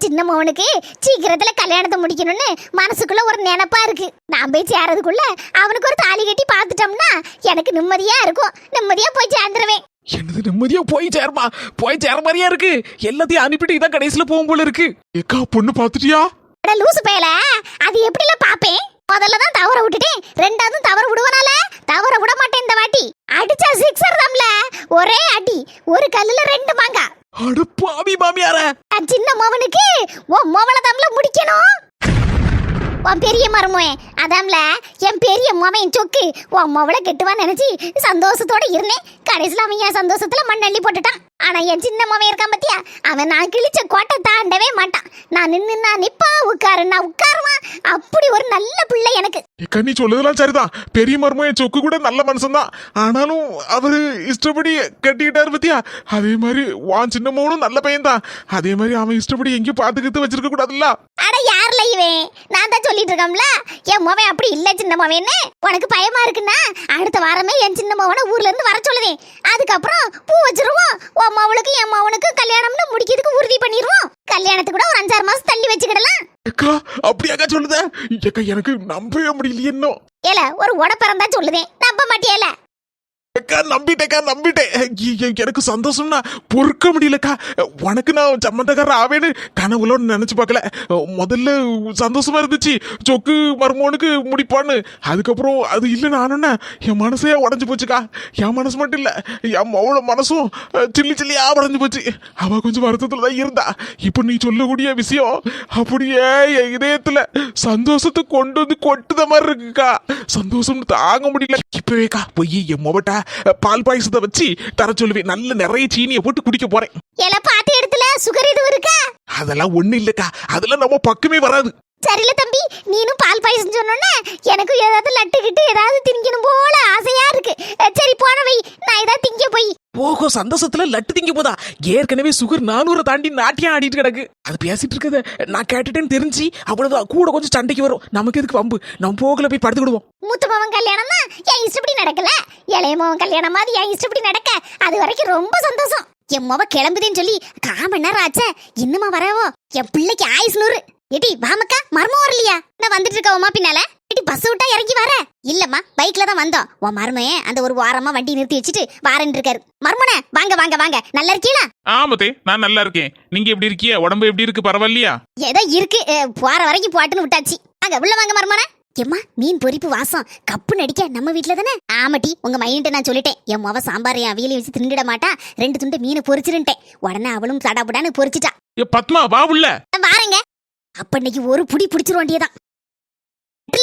சின்ன மகனுக்கு சீக்கிரத்துல கல்யாணத்தை முடிக்கணும்னு மனசுக்குள்ள ஒரு நினைப்பா இருக்கு. நான் போய் சேரதுக்குள்ள அவனுக்கு ஒரு தாலி கட்டி பார்த்துட்டோம்னா எனக்கு நிம்மதியா இருக்கும். நிம்மதியா போய் சேர்ந்துருவேன். என்னது நிம்மதியா போய் சேரமா? போய் சேர மாதிரியா இருக்கு. எல்லாத்தையும் அனுப்பிட்டு இதான் கடைசியில போகும் போல இருக்கு. ஏக்கா பொண்ணு பாத்துட்டியா? அட லூசு பயல, அது எப்படில பாப்பேன்? முதல்ல தான் தவற விட்டுட்டேன், ரெண்டாவது தவற விடுவனால தவற விட மாட்டேன். இந்த வாட்டி அடிச்சா சிக்ஸர் தான்ல, ஒரே அடி, ஒரு கல்லுல ரெண்டு மாங்கா. அட பாவி மாமியாரே, சின்ன மவனுக்கு உன் மவள தாம்ல முடிக்கணும். உன் பெரிய மருமோன் அதாம்ல என் பெரிய மவன் சொக்கு உன் மவள கெட்டுவான்னு நினைச்சு சந்தோஷத்தோட இருந்தேன். கடைசியில் அவன் என் சந்தோஷத்துல மண்ணள்ளி போட்டுட்டான். ஆனா என் சின்ன மவன் இருக்கான் பத்தியா, அவன் நான் கிழிச்ச கோட்டை தாண்டவே மாட்டான். நான் நின்னா நிப்பா, உட்காருன்னா உட்காருவான். அப்படி ஒரு நல்ல பிள்ளை எனக்கு. ஏக்கா நீ சொல்லுதெல்லாம் சரிதான். பெரிய மருமகன் சொக்கு கூட நல்ல மனுஷன் தான். ஆனாலும் அவரு இஷ்டப்படி கட்டிக்கிட்டாரு பத்தியா. அதே மாதிரி வான் சின்ன மகனும் நல்ல பையன் தான். அதே மாதிரி அவன் இஷ்டப்படி எங்கேயும் பாத்துக்கிட்டு வச்சிருக்க கூடாதுல்ல. அட யார்ல இவன்? நான் தான் சொல்லிட்டு இருக்கோம்ல, என் மவன் அப்படி இல்ல சின்ன மவன்னு. உனக்கு பயமா இருக்குன்னா அடுத்த வாரமே என் சின்ன மவனை ஊர்ல இருந்து வர சொல்லுவேன். அதுக்கப்புறம் பூ வச்சிருவோம். உன் மவளுக்கு என் மவனுக்கு கல்யாணம்னு முடிக்கிறதுக்கு உறுதி பண்ணிடுவோம். கல்யாணத்துக்கு கூட ஒரு 5-6 மாசம் தள்ளி வச்சுக்கிடலாம். அக்கா அப்படியாக்கா சொல்லுத? ஏக்கா எனக்கு நம்பவே முடியல. இன்னும் ஏல ஒரு உடப்பறந்தா சொல்லுதேன், நம்ப மாட்டியல? நம்பிட்டேன். எனக்கு சந்தோஷம்னா பொறுக்க முடியலக்கா. உனக்கு நான் சம்மந்தக்கார ஆவேன்னு கனவுல நினைச்சு பார்க்கல. முதல்ல சந்தோஷமா இருந்துச்சு சொக்கு மருமோனுக்கு முடிப்பான்னு. அதுக்கப்புறம் அது இல்லை நானுன்னா என் மனசே உடஞ்சு போச்சுக்கா. என் மனசு மட்டும் இல்ல, என் மவள மனசும் சில்லியா உடஞ்சு போச்சு. அவ கொஞ்சம் வருத்தத்துல தான் இருந்தா. இப்போ நீ சொல்லக்கூடிய விஷயம் அப்படியே என் இதயத்துல சந்தோஷத்தை கொண்டு வந்து கொட்டுத மாதிரி இருக்குக்கா. சந்தோஷம் தாங்க முடியல. இப்பவேக்கா போய் என் மொபட்டா பால் பாயசத்தை வச்சு தர சொல்லுவேன். நல்ல நிறைய சீனியை போட்டு குடிக்க போறேன். எல்லாம் பாத்து இடத்துல சுகர் எதுவும் இருக்கா? அதெல்லாம் ஒண்ணு இல்லக்கா, அதெல்லாம் நம்ம பக்கமே வராது. சரியில்ல தம்பி, நீனும் பால் பாயசம் சொன்னோன்னே எனக்கு ஏதாவது லட்டுக்கிட்டு ஏதாவது திங்கணும் போல ஆசையா இருக்கு. சரி போன வை, நான் ஏதாவது திங்க போய். ஓஹோ, சந்தோஷத்துல லட்டு திங்க போதா? ஏற்கனவே சுகர் 400 தாண்டி நாட்டியா ஆடிட்டு கிடக்கு. அது பேசிட்டு இருக்கத நான் கேட்டுட்டேன்னு தெரிஞ்சு அவ்வளவுதான். கூட கொஞ்சம் சண்டைக்கு வரும். நமக்கு எதுக்கு வம்பு? நம்ம போகல போய் படுத்துக்கிடுவோம். மூத்த மவன் கல்யாணம் தான் என் இஷ்டப்படி நடக்கல, இளைய மவன் கல்யாணம் மாதிரி என் இஷ்டப்படி நடக்க அது வரைக்கும் ரொம்ப சந்தோஷம். என் மவ கிளம்புதேன்னு சொல்லி 1/4 மணி நேரம் ஆச்சே, இன்னுமா வரவோ? என் பிள்ளைக்கு ஆயுஸ் 100. ஏடி வாமக்கா, மர்மம் வரலையா? நான் வந்துட்டு இருக்கவமா பின்னால. ஏடி பஸ் விட்டா இறங்கி வர? இல்லம்மா, பைக்ல தான் வந்தோம். உன் மருமையே அந்த ஒரு வாரமா வண்டி நிறுத்தி வச்சுட்டு வாரன் இருக்காரு. மர்மனே வாங்க வாங்க வாங்க, நல்லா இருக்கீங்களா? ஆமதே, நான் நல்லா இருக்கேன். நீங்க எப்படி இருக்கீங்க? உடம்பு எப்படி இருக்கு? பரவாயில்லையா? ஏதோ இருக்கு, போற வரைக்கும் போட்டுன்னு விட்டாச்சு. வாங்க உள்ள வாங்க மர்மனே. எம்மா மீன் பொரிப்பு வாசம் கப்பு நடிக்க நம்ம வீட்டுல தானே? ஆமாட்டி, உங்க மையன்ட்ட நான் சொல்லிட்டேன். என் மொவ சாம்பார் என் அவியலை வச்சு தின்னுட மாட்டா, 2 துண்டு மீனை பொரிச்சிருந்தேன். உடனே அவளும் சடாபடான்னு பொரிச்சிட்டா. பத்மா வா உள்ள. வாரங்க. அப்ப இன்னைக்கு ஒரு புடி பிடிச்சிரும் வேண்டியதான்.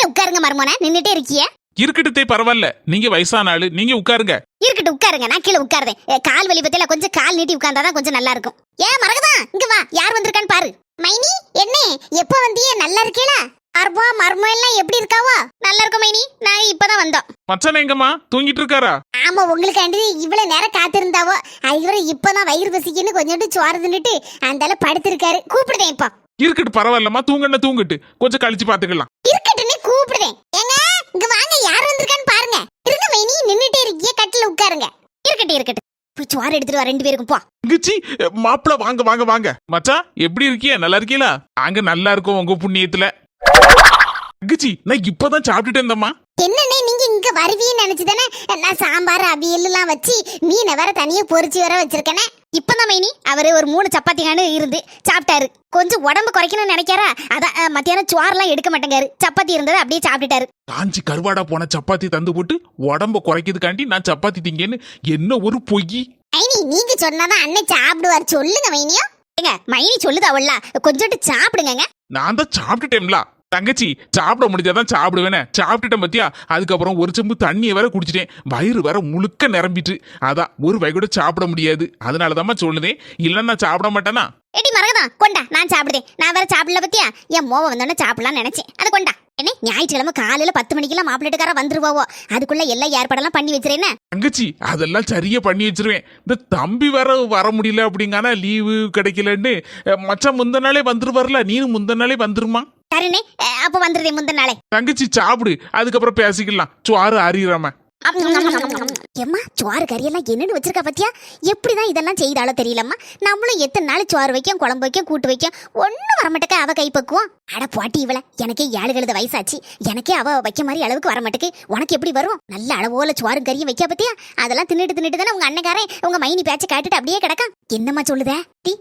உட்காருங்க மர்மோனே, நின்னுட்டே இருக்கிய? இருக்கட்டே, பரவாயில்ல. நீங்க வயசான ஆளு, நீங்க உட்காருங்க. இருக்கட்டும் உட்காருங்க, நான் கீழே உட்காருதேன். கால் வலி பத்தில கொஞ்சம் கால் நீட்டி உட்கார்ந்தாதான் கொஞ்சம் நல்லா இருக்கும். ஏன் மறக்கதான், இங்க வா, யார் வந்திருக்கான்னு பாரு. மைனி என்ன எப்ப வந்தியே? நல்லா இருக்கீங்களா? அர்பா மர்மம் எல்லாம் எப்படி இருக்காவோ? நல்லா இருக்கும் மைனி, நான் இப்பதான் வந்தோம். மச்சான் எங்கம்மா? தூங்கிட்டு இருக்காரா? ஆமா, உங்களுக்காண்டி இவ்வளவு நேரம் காத்திருந்தாவோ. இவரு இப்பதான் வயிறு பசிக்குன்னு கொஞ்சோண்டு சோறு தின்னுட்டு அந்தால படுத்திருக்காரு. கூப்பிடுதேன் இப்போ. இருக்கட்டு, பரவாயில்லம்மா. தூங்கன்னு தூங்கிட்டு கொஞ்சம் கழிச்சு பாத்துக்கலாம். இருக்கட்டுன்னு கூப்பிடுதேன். ஏங்க இங்க வாங்க, யார் வந்திருக்கான்னு பாருங்க. இருங்க மைனி, நின்னுட்டே இருக்கியே, கட்டில உட்காருங்க. இருக்கட்டும் இருக்கட்டும், போய் சோறு எடுத்துட்டு வா 2 பேருக்கும் போ. இங்கச்சி மாப்பிள வாங்க வாங்க வாங்க. மச்சான் எப்படி இருக்கியா? நல்லா இருக்கீங்களா? நாங்க நல்லா இருக்கோம் உங்க புண்ணியத்துல. இங்கச்சி நான் இப்பதான் சாப்பிட்டுட்டு இருந்தம்மா. என்னண்ணே நீங்க இங்க வருவீன்னு நினைச்சுதானே நான் சாம்பார் அவியல் எல்லாம் வச்சு மீனை வேற தனியா பொரிச்சு வர வச்சிருக்கேனே. இப்பதான் மைனி அவரு ஒரு 3 சப்பாத்தியானு இருந்து சாப்பிட்டாரு. கொஞ்சம் உடம்பு குறைக்கணும்னு நினைக்காரா, அதான் மத்தியானம் சோறுலாம் எடுக்க மாட்டேங்காரு. சப்பாத்தி இருந்தது அப்படியே சாப்பிட்டுட்டாரு. காஞ்சி கருவாடா போன சப்பாத்தி தந்து போட்டு உடம்ப குறைக்கிறதுக்காண்டி நான் சப்பாத்தி திங்கன்னு என்ன ஒரு பொய். மைனி நீங்க சொன்னாதான் அண்ணன் சாப்பிடுவார். சொல்லுங்க மைனியோ. ஏங்க மைனி சொல்லுதா அவள்ல, கொஞ்சோட்டு சாப்பிடுங்க. நான் தான் சாப்பிட்டுட்டேன்ல. தங்கச்சி சாப்பிட முடிஞ்சாதான் சாப்பிடுவேனே. சாப்பிட்டுட்டேன் பத்தியா. அதுக்கப்புறம் ஒரு செம்பு தண்ணியை வேற குடிச்சிட்டேன். வயிறு வேற முழுக்க நிரம்பிட்டு. அதான் ஒரு வகை கூட சாப்பிட முடியாது. அதனாலதாம்மா சொல்லுதேன், இல்லைன்னா நான் சாப்பிட மாட்டேனா. எடி மறக்கதான் கொண்டா, நான் சாப்பிடுதேன். நான் வேற சாப்பிடல பத்தியா. என் மோவ வந்தோடனே சாப்பிடலாம்னு நினைச்சேன். அது கொண்டா. என்ன ஞாயிற்றுக்கிழமை காலையில 10 மணிக்கெல்லாம் மாப்பிள்ளைக்கார வந்துருவாவோ. அதுக்குள்ள எல்லா ஏற்பாடெல்லாம் பண்ணி வச்சிருக்கேன். தங்கச்சி அதெல்லாம் சரியா பண்ணி வச்சிருவேன். இந்த தம்பி வேற வர முடியல அப்படிங்கானா, லீவு கிடைக்கலன்னு மச்சான் முந்த நாளே வந்துருவார்ல. நீனும் முந்த நாளே வந்துருமா? சரிண்ணே, அப்ப வந்துருதே முந்த நாளே. தங்கச்சி சாப்பிடு, அதுக்கப்புறம் பேசிக்கலாம். சோறு அறியறாம. எம்மா சோறு கறியெல்லாம் என்னன்னு வச்சிருக்கா பத்தியா? எப்படிதான் இதெல்லாம் செய்தாலோ தெரியலம்மா. நம்மளும் எத்தனை நாள் சோறு வைக்கும், குழம்பு வைக்கும், கூட்டு வைக்கும், ஒன்னும் வரமாட்டேக்க அவ கைப்பக்குவோம். அட போட்டி இவள, எனக்கே 7 வயசாச்சு, எனக்கே அவ வைக்க மாதிரி அளவுக்கு வரமாட்டேக்கு. உனக்கு எப்படி வரும்? நல்ல அளவோல சோறு கறியும் வைக்க பத்தியா? அதெல்லாம் தின்னுட்டு தானே உங்க அண்ணக்காரன் உங்க மைனி பேச்ச கேட்டுட்டு அப்படியே கிடக்கான். என்னம்மா சொல்லுத?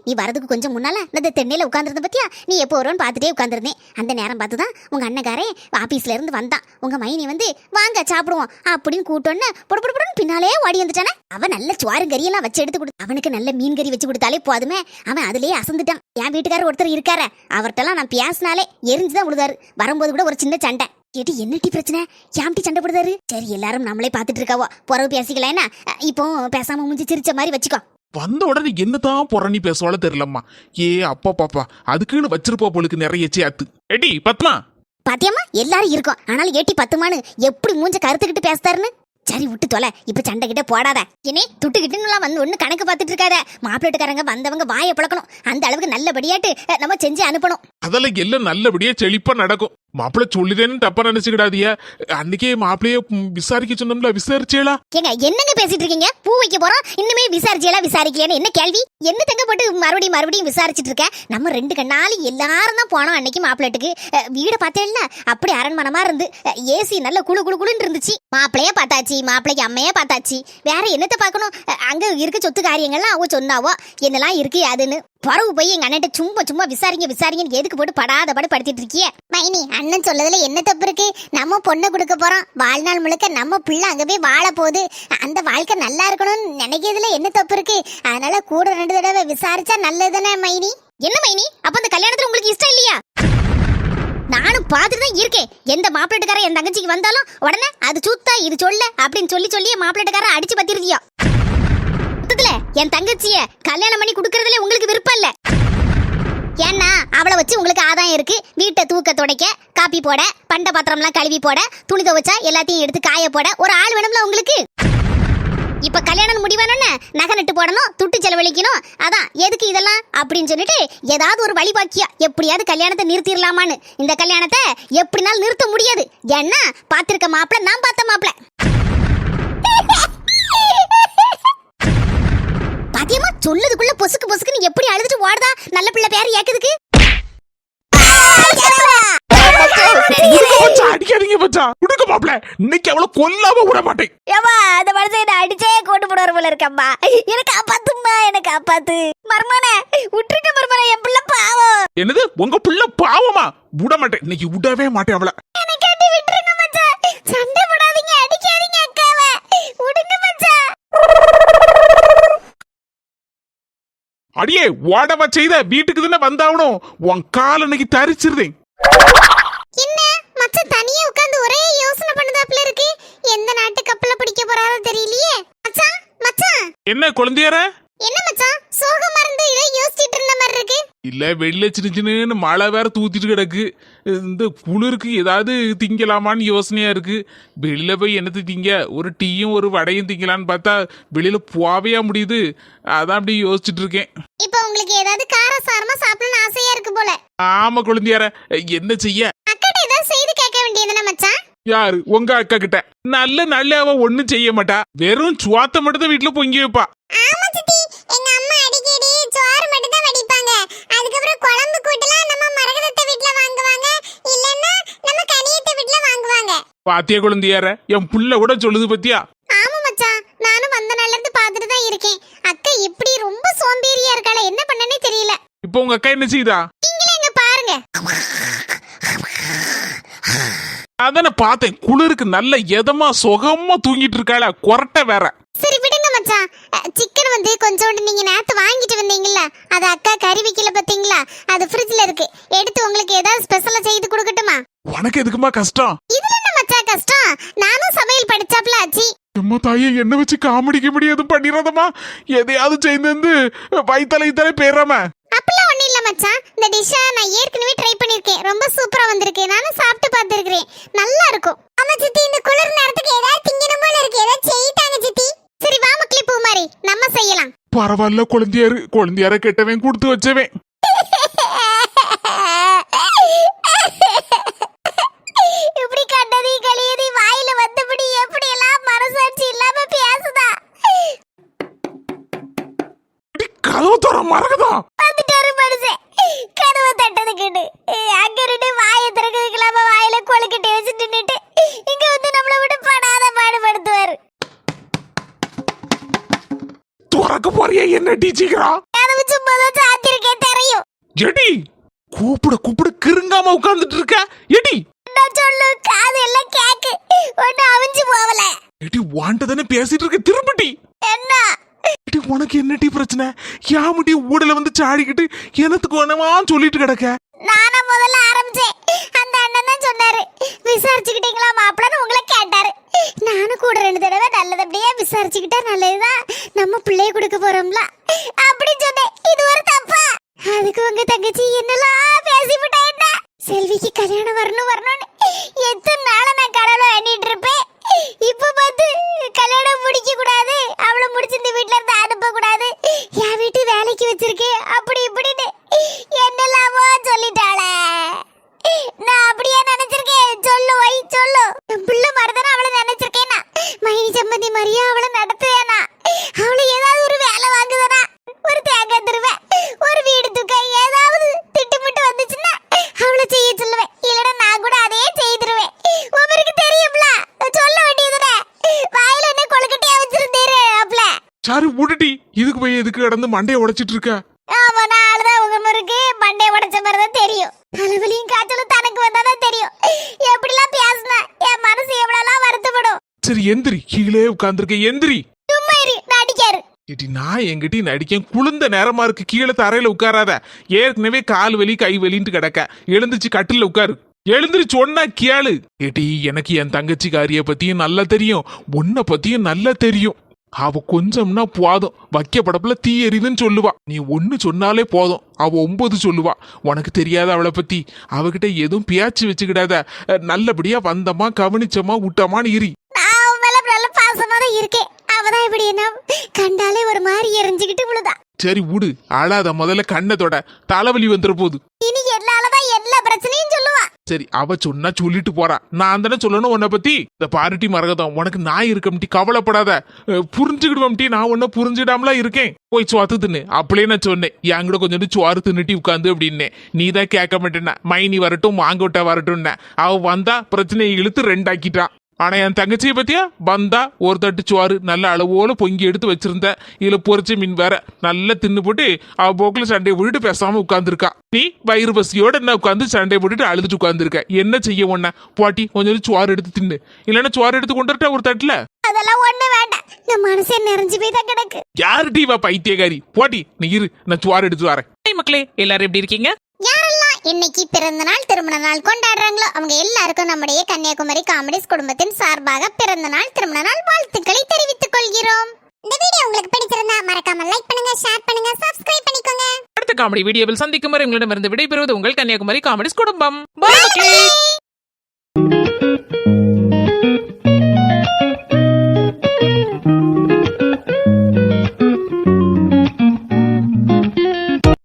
நீ வரதுக்கு கொஞ்சம் முன்னால இந்த தென்னையில உட்காந்துருந்த பத்தியா? நீ எப்போ வரும்னு பார்த்துட்டே உட்காந்துருந்தேன். அந்த நேரம் பார்த்துதான் உங்க அண்ணக்காரன் ஆபீஸ்ல இருந்து வந்தான். உங்க மைனி வந்து வாங்க சாப்பிடுவோம் அப்படின்னு கூட்டோன்னு பொடுன்னு பின்னாலே ஓடி வந்துட்டானே. அவன் நல்ல சோறு கறியெல்லாம் வச்சு எடுத்து கொடு. அவனுக்கு நல்ல மீன் கறி வச்சு கொடுத்தாலே போதுமே, அவன் அதுலயே அசந்துட்டான். என் வீட்டுக்காரர் ஒருத்தர் இருக்காரு, அவர்கிட்டலாம் நான் பேசினாலே எரிஞ்சுதான் விழுதாரு. வரும்போது கூட ஒரு சின்ன சண்டை. கேட்டு என்னட்டி பிரச்சனை? யாம்டி சண்டை போடுதாரு? சரி எல்லாரும் நம்மளே பாத்துட்டு இருக்காவோ, பொறவு பேசிக்கலாம். என்ன இப்போ பேசாம முடிஞ்சு சிரிச்ச மாதிரி வச்சுக்கோ. வந்த உடனே என்னதான் புறணி பேசுவாளோ தெரியலம்மா. ஏ அப்பா பாப்பா, அதுக்குன்னு வச்சிருப்பா போலுக்கு நிறைய சேத்து. எடி பத்மா பாத்தியம்மா, எல்லாரும் இருக்கும். ஆனாலும் ஏட்டி பத்துமானு எப்படி மூஞ்ச கருத்துக்கிட்டு பேசுதாருன்னு. சரி விட்டு தொலை, இப்ப சண்டை கிட்ட போடாத. இனே துட்டுக்கிட்டுலாம் வந்து ஒண்ணு கணக்கு பார்த்துட்டு இருக்காத. மாப்பிள்ளைட்டுக்காரங்க வந்தவங்க வாயை பழக்கணும். அந்த அளவுக்கு நல்லபடியாட்டு நம்ம செஞ்சு அனுப்பணும். அதெல்லாம் எல்லாம் நல்லபடியா செழிப்பா நடக்கும். மாப்பிள்ள சொல்லுதேன்னு தப்பா நினைச்சுக்கிடாதியா. அன்னைக்கே மாப்பிள்ளைய விசாரிக்க சொன்னோம்ல, விசாரிச்சேளா? ஏங்க என்னங்க பேசிட்டு இருக்கீங்க? பூ வைக்க போறோம், இன்னுமே விசாரிக்கலையான்னு என்ன கேள்வி? என்ன தங்க போட்டு மறுபடியும் விசாரிச்சுட்டு இருக்க? நம்ம 2 கண்ணாலும் எல்லாரும் தான் போனோம் அன்னைக்கு மாப்பிள்ளட்டுக்கு. வீடை பார்த்தேன்ல, அப்படி அரண்மனமா இருந்து ஏசி நல்ல குளுன்னு இருந்துச்சு. மாப்பிள்ளைய பார்த்தாச்சு, மாப்பிள்ளைக்கு அம்மையா பார்த்தாச்சு. வேற என்னத்தை பார்க்கணும்? அங்க இருக்க சொத்து காரியங்கள்லாம் அவ சொன்னாவோ என்னெல்லாம் இருக்கு அதுன்னு. பறவு போய் எங்க அண்ணன் சும்மா விசாரிங்கன்னு எதுக்கு போட்டு படாத படு படுத்திட்டு இருக்கிய? மைனி, அண்ணன் சொல்லதுல என்ன தப்பு இருக்கு? நம்ம பொண்ணை கொடுக்க போறோம், வாழ்நாள் முழுக்க நம்ம பிள்ளை அங்க போய் வாழ போகுது. அந்த வாழ்க்கை நல்லா இருக்கணும்னு நினைக்கிறதுல என்ன தப்பு இருக்கு? அதனால கூட 2 தடவை விசாரிச்சா நல்லதுதானே மைனி? என்ன மைனி, அப்ப அந்த கல்யாணத்துல உங்களுக்கு இஷ்டம் இல்லையா? நானும் பார்த்துட்டு தான் இருக்கேன். எந்த மாப்பிள்ளைக்காரன் என் தங்கச்சிக்கு வந்தாலும் உடனே அது சுத்தா இது சொல்ல அப்படின்னு சொல்லியே மாப்பிள்ளைக்காரன் அடிச்சு பத்திருக்கியா? என் தங்கச்சிய கல்யாணம் பண்ணி கொடுக்கறதுல உங்களுக்கு விருப்பம் இல்ல. ஏன்னா அவளை வச்சு உங்களுக்கு ஆதாயம் இருக்கு. வீட்டை தூக்க துடைக்க, காப்பி போட, பண்ட பாத்திரம்லாம் கழுவி போட, துணி துவைச்சா எல்லாத்தையும் எடுத்து காய போட ஒரு ஆள் வேணும்ல உங்களுக்கு. இப்ப கல்யாணம் முடிவானோன்னு நகை நட்டு போடணும், துட்டு செலவழிக்கணும். அதான் எதுக்கு இதெல்லாம் அப்படின்னு சொல்லிட்டு ஏதாவது ஒரு வழி பாக்கியா எப்படியாவது கல்யாணத்தை நிறுத்திடலாமான்னு. இந்த கல்யாணத்தை எப்படினாலும் நிறுத்த முடியாது. ஏன்னா பாத்திருக்க மாப்பிள நான் பார்த்த மாப்பிள. பாத்தியமா சொல்லுதுக்குள்ள பொசுக்குன்னு எப்படி அழுதுட்டு ஓடுதா? நல்ல பிள்ளை பேர் ஏக்குதுக்கு. அடிக்காதீங்க பச்சா, குடுக்க மாப்ள. இன்னைக்கு அவளை கொல்லாம விட மாட்டேன். ஏமா அந்த மனுஷன் என்ன அடிச்சே கொண்டு போடுவார் போல இருக்கம்மா. எனக்கு காப்பாத்துமா, எனக்கு காப்பாத்து. மர்மனே விட்டுருக்க மர்மனே, என் பிள்ளை பாவம். என்னது உங்க பிள்ளை பாவமா? விட மாட்டேன், இன்னைக்கு விடவே மாட்டேன் அவளை. எனக்கு கேட்டு விட்டுருங்க மச்சான். சண்டை போடாதீங்க, அடிக்காதீங்க அக்காவை. விடுங்க மச்சான். அடியே ஓடவா செய்த, வீட்டுக்கு தானே வந்தாவணும். உன் கால் அன்னைக்கு தரிச்சிருந்தேன். என்ன மச்சான் தனியா உட்கார்ந்து ஒரே யோசனை பண்ணுதாப்ல இருக்கு? எந்த நாட்டு கப்பல பிடிக்க போறாரோ தெரியலையே. மச்சான் என்ன குழந்தையார? என்ன மச்சான் சோகமா இருந்து இதை யோசிச்சிட்டு இருந்த மாதிரி இருக்கு? இல்ல வெளில சின்ன மழை வேற தூத்திட்டு கிடக்கு. இந்த குளிருக்கு ஏதாவது திங்கலாமான்னு யோசனையா இருக்கு. வெளியில போய் என்னது திங்க, ஒரு டீயும் ஒரு வடையும் திங்கலான்னு பார்த்தா வெளியில போவையா முடியுது. அதான் அப்படி யோசிச்சுட்டு இருக்கேன். இப்ப உங்களுக்கு ஏதாவது காரசாரமா சாப்பிடணும்னு ஆசையா இருக்கு போல. ஆமா குழந்தையார, என்ன செய்ய? அக்கட ஏதாவது செய்து கேட்க வேண்டியதுதானே மச்சான்? யாரு? உங்க அக்கா கிட்ட. நல்ல அவ ஒண்ணும் செய்ய மாட்டா, வெறும் சுவாத்த மட்டும் தான் வீட்டுல பொங்கி வைப்பா. ஆமா சித்தி, எங்க அம்மா அடிக்கடி சோறு மட்டும் தான் வடிப்பாங்க. அதுக்கப்புறம் குழம்பு கூட்டலாம் நம்ம மரகதத்தை வீட்ல வாங்குவாங்க, இல்லன்னா நம்ம கனியத்தை வீட்ல வாங்குவாங்க. பாத்தியா குழந்தையார, என் புள்ள கூட சொல்லுது பத்தியா? ஆமா மச்சான், நானும் வந்த நாள்ல இருந்து பாத்துட்டு தான் இருக்கேன். அக்கா இப்படி ரொம்ப சோம்பேறியா இருக்காளே, என்ன பண்ணனே தெரியல. இப்போ உங்க அக்கா என்ன செய்தா? நீங்களே இங்க பாருங்க. அதான பார்த்தேன், குளிருக்கு நல்ல எதமா சுகமா தூங்கிட்டு இருக்காள, கொரட்டை வேற. சரி விடுங்க மச்சான். சிக்கன் வந்து கொஞ்சோண்டு நீங்க நேத்து வாங்கிட்டு வந்தீங்கல்ல, அது அக்கா கறி வைக்கல பாத்தீங்களா? அது ஃப்ரிட்ஜ்ல இருக்கு, எடுத்து உங்களுக்கு ஏதாவது ஸ்பெஷலா செய்து கொடுக்கட்டுமா? உனக்கு எதுக்குமா கஷ்டம்? இதுல என்ன மச்சான் கஷ்டம்? நானும் சமையல் படிச்சாப்ல ஆச்சி. அம்மா தாயே, என்ன வச்சு காமெடிக்க முடியாது பண்ணிடாதமா. எதையாவது செய்து வயித்தலை பேராம. அப்பெல்லாம் ஒண்ணும் இல்ல மச்சான், இந்த டிஷ்ஷை நான் ஏற்கனவே ட்ரை பண்ணிருக்கேன், ரொம்ப சூப்பரா வந்திருக்கு. நானும் சாப்பிட்டு பார்த்திருக்கிறேன், நல்லா இருக்கும். ஆமா சித்தி, இந்த குளிர் நேரத்துக்கு ஏதாவது திங்கணும் போல இருக்கு, ஏதாவது செய்தாங்க சித்தி. சரி வா மக்களே, பூ மாதிரி நம்ம செய்யலாம். பரவாயில்ல குழந்தையார கெட்டவன் கொடுத்து வச்சவன். இப்படி கண்டதி கழியதி வாயில வந்தபடி எப்படி எல்லாம் மனசாட்சி இல்லாம பேசுது. எட்டி சீக்கிரம் கதவு சும்மா தான் சாத்திருக்கேன் தெரியும். எடி கூப்பிட கிருங்காம உட்கார்ந்துட்டு இருக்க எடி நான் சொல்லு காது எல்லாம் கேக்கு ஒண்ணு அவிஞ்சு போவல. எடி வாண்ட தானே பேசிட்டு இருக்க திரும்பிட்டி. என்ன எடி உனக்கு என்னடி பிரச்சனை? யாமுடி ஊடல வந்து சாடிக்கிட்டு எனத்துக்கு ஒண்ணமா சொல்லிட்டு கிடக்க. நானா முதல்ல ஆரம்பிச்சேன். அந்த அண்ணன் தான் சொன்னாரு விசாரிச்சுக்கிட்டீங்களா மாப்பிள்ளன்னு உங்களை கேட்டாரு. நானும் கூட 2 தடவை நல்லதபடியா விசாரிச்சுக்கிட்டா நல்லதுதான், நம்ம பிள்ளைய கொடுக்க போறோம்ல அப்படி சொன்னேன். இது ஒரு தப்பா? அதுக்கு உங்க தங்கச்சி என்னெல்லாம் பேசிவிட்டா என்ன? செல்விக்கு கல்யாணம் வரணும்னு எத்தனை நாள நான் கடவுளை எண்ணிட்டு இருப்பேன். இப்ப பார்த்து கல்யாணம் முடிக்க கூடாது, அவளை முடிச்சு இந்த வீட்டுல இருந்து அனுப்ப கூடாது, என் வீட்டு வேலைக்கு வச்சிருக்கேன் அப்படி இப்படின்னு என்னெல்லாமோ சொல்லிட்டாளே. நான் அப்படியே நினைச்சிருக்கேன். சொல்லு வை சொல்லு. என் பிள்ளை மாதிரிதானே அவளை நினைச்சிருக்கேனா? மைனி சம்பந்தி மாதிரியா அவளை நடத்துவேனா? அவளை ஏதாவது ஒரு வேலை வாங்குதானா? ஒரு தேங்காய் தருவேன், ஒரு வீடு தூக்க ஏதாவது திட்டுமிட்டு வந்துச்சுன்னா அவளை செய்ய சொல்லுவேன். இல்லைன்னா நான் கூட அதையே செய்திருவேன். உங்களுக்கு தெரியும்ல, சொல்ல வேண்டியதுனே. வாயில என்ன கொழுக்கட்டையா வச்சிருந்தீரு அப்பல. சாரு விடுடி, இதுக்கு போய் எதுக்கு கிடந்து மண்டையை உடைச்சிட்டு இருக்க? ஆமா, நாளுதான் உங்க முறுக்கு மண்டைய உடைச்ச மாதிரிதான் தெரியும். தலைவலியும் காய்ச்சலும் தனக்கு வந்தாதான் தெரியும். எப்படிலாம் பேசுனா என் மனசு எவ்வளவு வருத்தப்படும். சரி எந்திரி, கீழே உட்கார்ந்துருக்க எந்திரி. சும்மா இரு, நடிக்காரு. ஏடி நான் எங்கிட்ட நடிக்கேன். குளிர்ந்த நேரமா இருக்கு, கீழே தரையில உட்காராத. ஏற்கனவே கால் வலி கை வலின்ட்டு கிடக்க. எழுந்துச்சு கட்டில உட்காரு. எழுந்திரி சொன்னா கேளு. ஏடி எனக்கு என் தங்கச்சிக்காரிய பத்தியும் நல்லா தெரியும், உன்னை பத்தியும் நல்லா தெரியும். அவ கொஞ்சம்னா போதும், வைக்க படப்புல தீ எரியுதுன்னு சொல்லுவா. நீ 1 சொன்னாலே போதும், அவ 9 சொல்லுவா. உனக்கு தெரியாத அவளை பத்தி. அவகிட்ட எதுவும் பேச்சு வச்சுக்கிடாத. நல்லபடியா வந்தமா கவனிச்சமா விட்டமான்னு இரு. நான் அவன் மேல நல்ல பாசமா தான் இருக்கேன். அவதான் இப்படி என்ன கண்டாலே ஒரு மாதிரி எரிஞ்சுக்கிட்டு விழுதா. சரி விடு, அழாத. முதல்ல கண்ணத்தோட தலைவலி வந்துற போகுது. இனி என்னாலதான் எல்லா பிரச்சனையும் சொல்லுவா. சரி அவ சொன்னா சொல்லிட்டு போறா, நான் தானே சொல்லணும் உன்னை பத்தி. இந்த பாருட்டி மரகதம், உனக்கு நான் இருக்கம்டி, கவலைப்படாத. புரிஞ்சுக்கிடுவோம்டி, நான் உன்ன புரிஞ்சுடாமலாம் இருக்கேன். போய் சுவாத்து தின்னு அப்படியே நான் சொன்னேன். என்கிட்ட கொஞ்சம் சுவாறு தின்னுட்டி உட்காந்து அப்படின்னே. நீ தான் கேட்க மாட்டேன்னா. மைனி வரட்டும் மாங்கோட்டா வரட்டும்னு அவ வந்தா பிரச்சனையை இழுத்து 2 ஆக்கிட்டான். ஆனா என் தங்கச்சியை பத்தியா, வந்தா ஒரு தட்டு சோறு நல்ல அளவோல பொங்கி எடுத்து வச்சிருந்த, இதுல பொரிச்ச மீன் வேற நல்லா தின்னு போட்டு அவ போக்குல சண்டையை போட்டுட்டு பேசாம உட்கார்ந்துருக்கா. நீ வயிறு பசியோட என்ன உட்காந்து சண்டையை போட்டுட்டு அழுதுட்டு உட்கார்ந்துருக்க. என்ன செய்ய உன்ன? போட்டி கொஞ்சம் சோறு எடுத்து தின்னு, இல்லன்னா சோறு எடுத்து கொண்டுட்டா ஒரு தட்டுல. அதெல்லாம் ஒண்ணு வேண்டாம், இந்த மனசே நிறைஞ்சு போய் தான் கிடக்கு. யாருடி வா பைத்தியக்காரி? போட்டி நீ இரு, நான் சோறு எடுத்து வரேன். மக்களே எல்லாரும் எப்படி இருக்கீங்க? யாரெல்லாம் இன்னைக்கு பிறந்த நாள் திருமண நாள் கொண்டாடுறாங்களோ அவங்க எல்லாருக்கும் நம்முடைய கன்னியாகுமரி காமெடிஸ் குடும்பத்தின் சார்பாக பிறந்த நாள் திருமண நாள் வாழ்த்துக்களை தெரிவித்துக் கொள்கிறோம். இந்த வீடியோ உங்களுக்கு பிடிச்சிருந்தா மறக்காம லைக் பண்ணுங்க, ஷேர் பண்ணுங்க, சப்ஸ்கிரைப் பண்ணிக்கோங்க. அடுத்த காமெடி வீடியோவில் சந்திக்கும் வரை உங்களிடமிருந்து விடைபெறுவது உங்கள் கன்னியாகுமரி காமெடிஸ் குடும்பம். பாய் மக்களே.